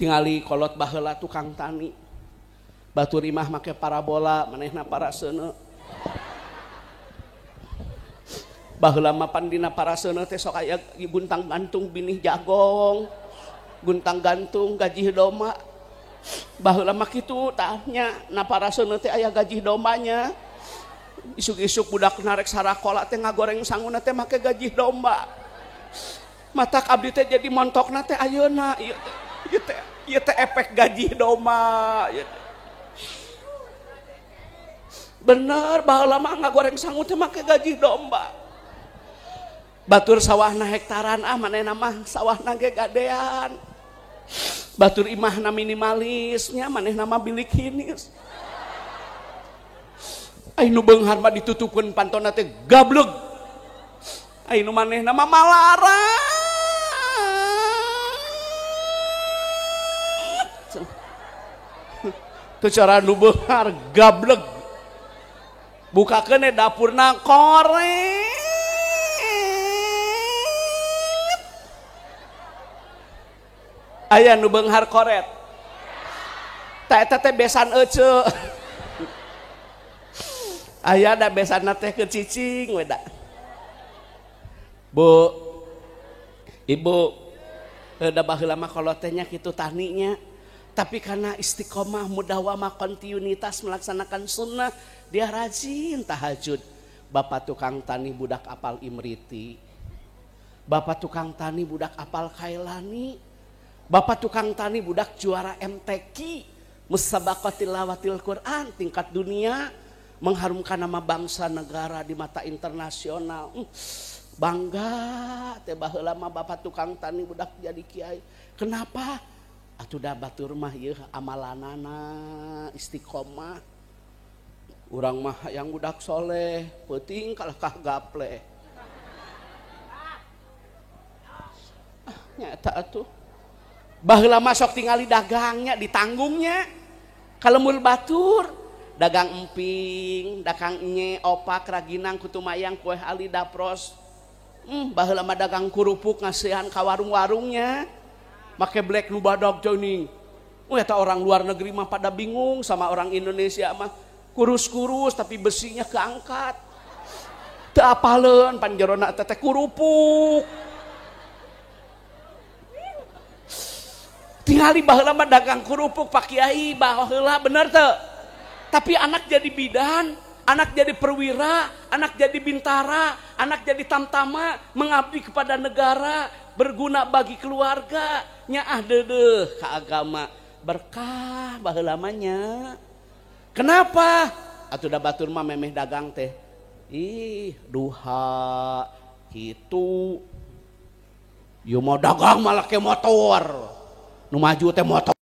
tingali kolot baheula tukang tani batur imah make parabola manehna paraseuna baheula mapan dina paraseuna teh sok aya guntang gantung binih jagong guntang gantung gaji domba baheula mah kitu tahnya na paraseuna teh aya gaji dombanya isuk-isuk budak narek sarakola teh ngagoreng sanguna teh make gaji domba matak abdi teh jadi montokna teh ayeuna ieu teh efek gaji domba bener baheula mah ngagoreng sangu teh make gaji domba batur sawahna hektaran manehna mah sawahna ge gadean batur imahna minimalisnya manehna mah bilik hinis ainu beunghar mah ditutupkeun pantona teh gableg ainu manehna mah malara teu cara nu beunghar gableg bukakeun dapurna korek aya nu beunghar koret tah eta teh besan ece aya da besanna teh ke cicing we da Bu Ibu da baheula mah kolot teh nya kitu taninya tapi karena istiqomah mudawamah kontinuitas melaksanakan sunnah dia rajin tahajud. Bapak tukang tani budak apal Imriti, bapak tukang tani budak apal Kailani, bapak tukang tani budak juara MTQ Musabaqah Tilawatil Quran tingkat dunia, mengharumkan nama bangsa negara di mata internasional. Bangga teh baheula mah bapak tukang tani budak jadi kiai. Kenapa? Atuh da batur mah ieu amalanana istiqomah. Urang mah yang budak soleh, peuting kalah kah gaple. Nyata atuh. Baheula mah sok tingali dagangnya ditanggungnya. Kalemur batur, dagang emping, dagang nye, opak, raginang, kutumayang, kue ali, dapros. Baheula mah dagang kurupuk ngasihan ka warung-warungnya. Make black nu badag joining. Eta orang luar negeri mah pada bingung sama orang Indonesia mah kurus-kurus tapi besinya keangkat. Teu apaleun panjerona teh kurupuk. Tingali baheula mah dagang kurupuk Pak Kiai baheula bener teu? Tapi anak jadi bidan, anak jadi perwira, anak jadi bintara, anak jadi tamtama, mengabdi kepada negara, berguna bagi keluarga, nyaah deudeuh ka agama. Berkah baheula mah nya. Kenapa? Atuh da batur mah memeh dagang teh. Ih, duha kitu. Ieu mah dagang malah ke motor. Nu maju teh motor.